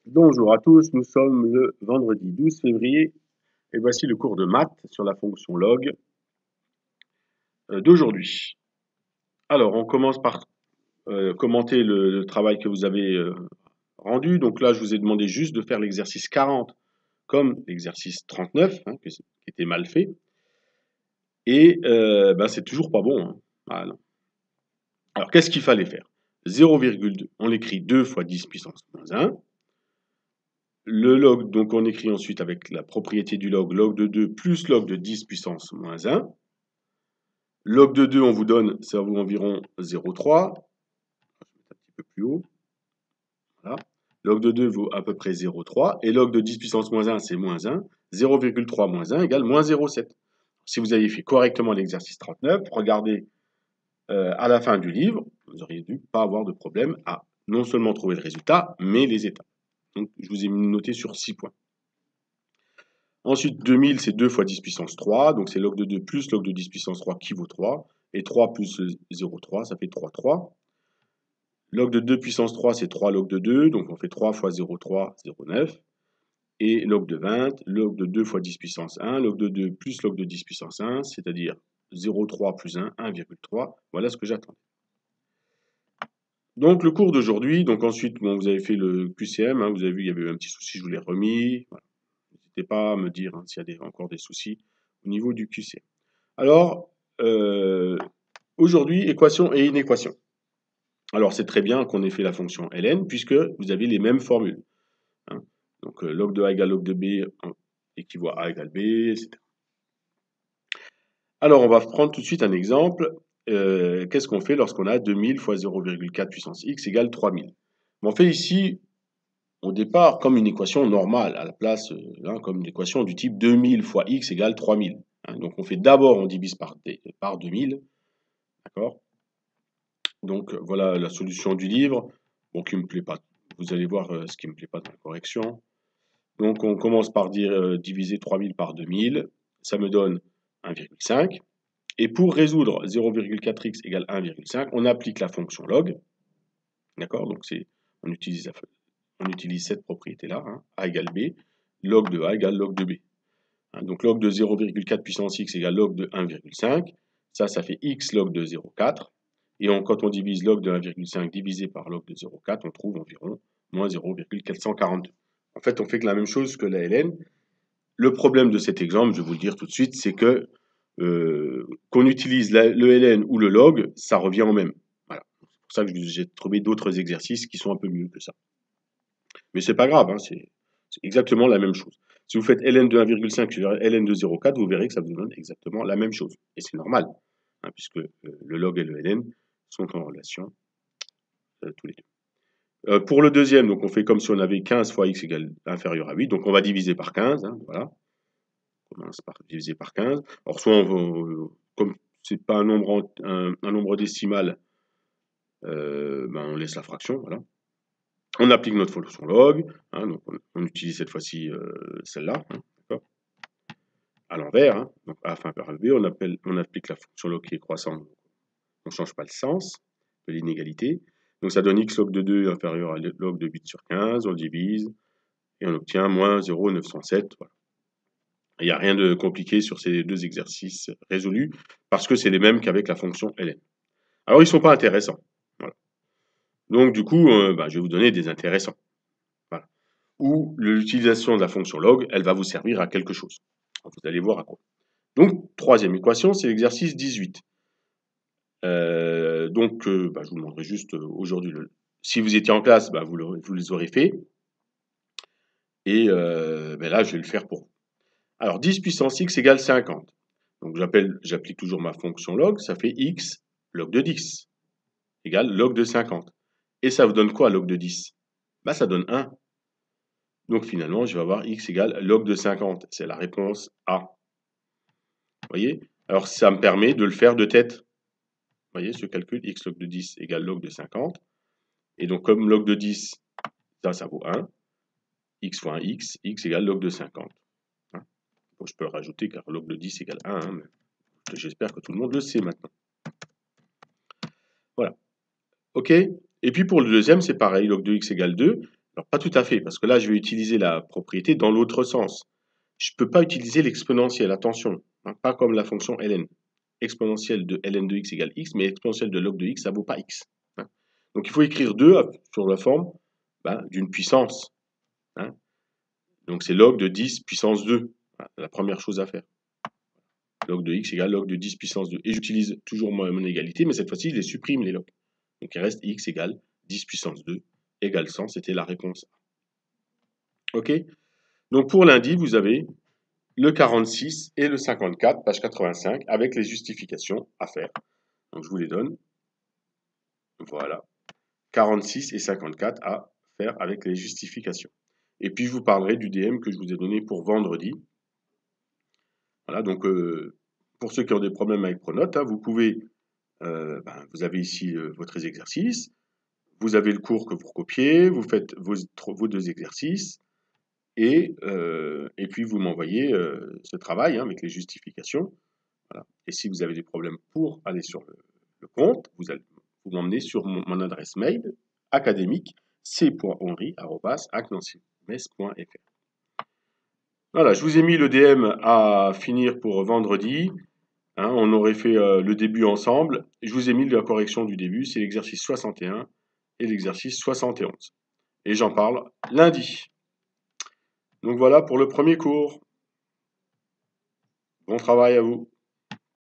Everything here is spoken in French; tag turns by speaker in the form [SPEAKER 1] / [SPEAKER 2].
[SPEAKER 1] Bonjour à tous, nous sommes le vendredi 12 février et voici le cours de maths sur la fonction log d'aujourd'hui. Alors, on commence par commenter le travail que vous avez rendu. Donc là, je vous ai demandé juste de faire l'exercice 40 comme l'exercice 39, hein, qui était mal fait. Et c'est toujours pas bon, hein. Voilà. Alors, qu'est-ce qu'il fallait faire? 0,2, on l'écrit 2 fois 10 puissance moins 1. Le log, donc on écrit ensuite avec la propriété du log de 2 plus log de 10 puissance moins 1. Log de 2, on vous donne, ça vaut environ 0,3. Un petit peu plus haut. Voilà. Log de 2 vaut à peu près 0,3. Et log de 10 puissance moins 1, c'est moins 1. 0,3 moins 1 égale moins 0,7. Si vous aviez fait correctement l'exercice 39, regardez à la fin du livre, vous auriez dû pas avoir de problème à non seulement trouver le résultat, mais les étapes. Donc, je vous ai noté sur 6 points. Ensuite, 2000, c'est 2 fois 10 puissance 3. Donc, c'est log de 2 plus log de 10 puissance 3 qui vaut 3. Et 3 plus 0,3, ça fait 3,3. Log de 2 puissance 3, c'est 3 log de 2. Donc, on fait 3 fois 0,3, 0,9. Et log de 20, log de 2 fois 10 puissance 1. Log de 2 plus log de 10 puissance 1, c'est-à-dire 0,3 plus 1, 1,3. Voilà ce que j'attends. Donc, le cours d'aujourd'hui, donc ensuite, bon, vous avez fait le QCM, hein, vous avez vu, il y avait eu un petit souci, je vous l'ai remis. Voilà. N'hésitez pas à me dire hein, s'il y a encore des soucis au niveau du QCM. Alors, aujourd'hui, équation et inéquation. Alors, c'est très bien qu'on ait fait la fonction ln, puisque vous avez les mêmes formules. Hein. Donc, log de a égale log de b équivaut à a égale b, etc. Alors, on va prendre tout de suite un exemple. Qu'est-ce qu'on fait lorsqu'on a 2000 fois 0,4 puissance x égale 3000? On fait ici, au départ, comme une équation normale, à la place, comme une équation du type 2000 fois x égale 3000. Hein. Donc, on fait d'abord, on divise par 2000. D'accord? Donc, voilà la solution du livre. Bon, qui ne me plaît pas. Vous allez voir ce qui ne me plaît pas dans la correction. Donc, on commence par diviser 3000 par 2000. Ça me donne 1,5. Et pour résoudre 0,4x égale 1,5, on applique la fonction log. D'accord? Donc, on utilise cette propriété-là. Hein, a égale b. Log de a égale log de b. Hein, donc, log de 0,4 puissance x égale log de 1,5. Ça fait x log de 0,4. Et quand on divise log de 1,5 divisé par log de 0,4, on trouve environ moins 0,442. En fait, on fait que la même chose que la ln. Le problème de cet exemple, je vais vous le dire tout de suite, c'est que qu'on utilise le ln ou le log, ça revient au même. Voilà. C'est pour ça que j'ai trouvé d'autres exercices qui sont un peu mieux que ça. Mais c'est pas grave, hein, c'est exactement la même chose. Si vous faites ln de 1,5 sur ln de 0,4, vous verrez que ça vous donne exactement la même chose. Et c'est normal, hein, puisque le log et le ln sont en relation tous les deux. Pour le deuxième, donc on fait comme si on avait 15 fois x égale inférieur à 8, donc on va diviser par 15, hein, voilà. On commence par diviser par 15. Alors soit comme c'est pas un nombre décimal, on laisse la fraction, voilà. On applique notre fonction log, hein, donc on utilise cette fois-ci celle-là, hein, d'accord, à l'envers, hein, donc a fin par b, on applique la fonction log qui est croissante, on ne change pas le sens de l'inégalité. Donc ça donne x log de 2 inférieur à log de 8 sur 15, on le divise, et on obtient moins 0,907. Voilà. Il n'y a rien de compliqué sur ces deux exercices résolus, parce que c'est les mêmes qu'avec la fonction ln. Alors ils ne sont pas intéressants. Voilà. Donc du coup, je vais vous donner des intéressants. Voilà. Où l'utilisation de la fonction log, elle va vous servir à quelque chose. Vous allez voir à quoi. Donc, troisième équation, c'est l'exercice 18. Je vous demanderai juste aujourd'hui, si vous étiez en classe, vous les aurez fait. Et là, je vais le faire pour vous. Alors, 10 puissance x égale 50. Donc, j'applique toujours ma fonction log, ça fait x log de 10 égale log de 50. Et ça vous donne quoi, log de 10? Ça donne 1. Donc, finalement, je vais avoir x égale log de 50. C'est la réponse A. Vous voyez? Alors, ça me permet de le faire de tête. Vous voyez, ce calcul, x log de 10 égale log de 50. Et donc, comme log de 10, ça vaut 1. X fois 1, x égale log de 50. Hein, bon, je peux le rajouter car log de 10 égale 1. Hein, mais j'espère que tout le monde le sait maintenant. Voilà. OK? Et puis pour le deuxième, c'est pareil. Log de x égale 2. Alors, pas tout à fait, parce que là, je vais utiliser la propriété dans l'autre sens. Je ne peux pas utiliser l'exponentielle, attention, hein, pas comme la fonction ln. Exponentielle de ln de x égale x, mais exponentielle de log de x, ça ne vaut pas x. Hein. Donc, il faut écrire 2 sur la forme d'une puissance. Hein. Donc, c'est log de 10 puissance 2. Voilà, c'est la première chose à faire. Log de x égale log de 10 puissance 2. Et j'utilise toujours mon égalité, mais cette fois-ci, je les supprime, les logs. Donc, il reste x égale 10 puissance 2 égale 100. C'était la réponse A. OK? Donc, pour lundi, vous avez le 46 et le 54, page 85, avec les justifications à faire. Donc, je vous les donne. Voilà. 46 et 54 à faire avec les justifications. Et puis, je vous parlerai du DM que je vous ai donné pour vendredi. Voilà, donc, pour ceux qui ont des problèmes avec Pronote, hein, vous pouvez, vous avez ici votre exercice, vous avez le cours que vous recopiez, vous faites vos 2 exercices, et puis vous m'envoyez ce travail, hein, avec les justifications. Voilà. Et si vous avez des problèmes pour aller sur le compte, vous m'emmenez sur mon adresse mail académique c.henri@acnancymess.fr. Voilà, je vous ai mis le DM à finir pour vendredi. Hein, on aurait fait le début ensemble. Je vous ai mis la correction du début, c'est l'exercice 61 et l'exercice 71. Et j'en parle lundi. Donc voilà pour le premier cours. Bon travail à vous.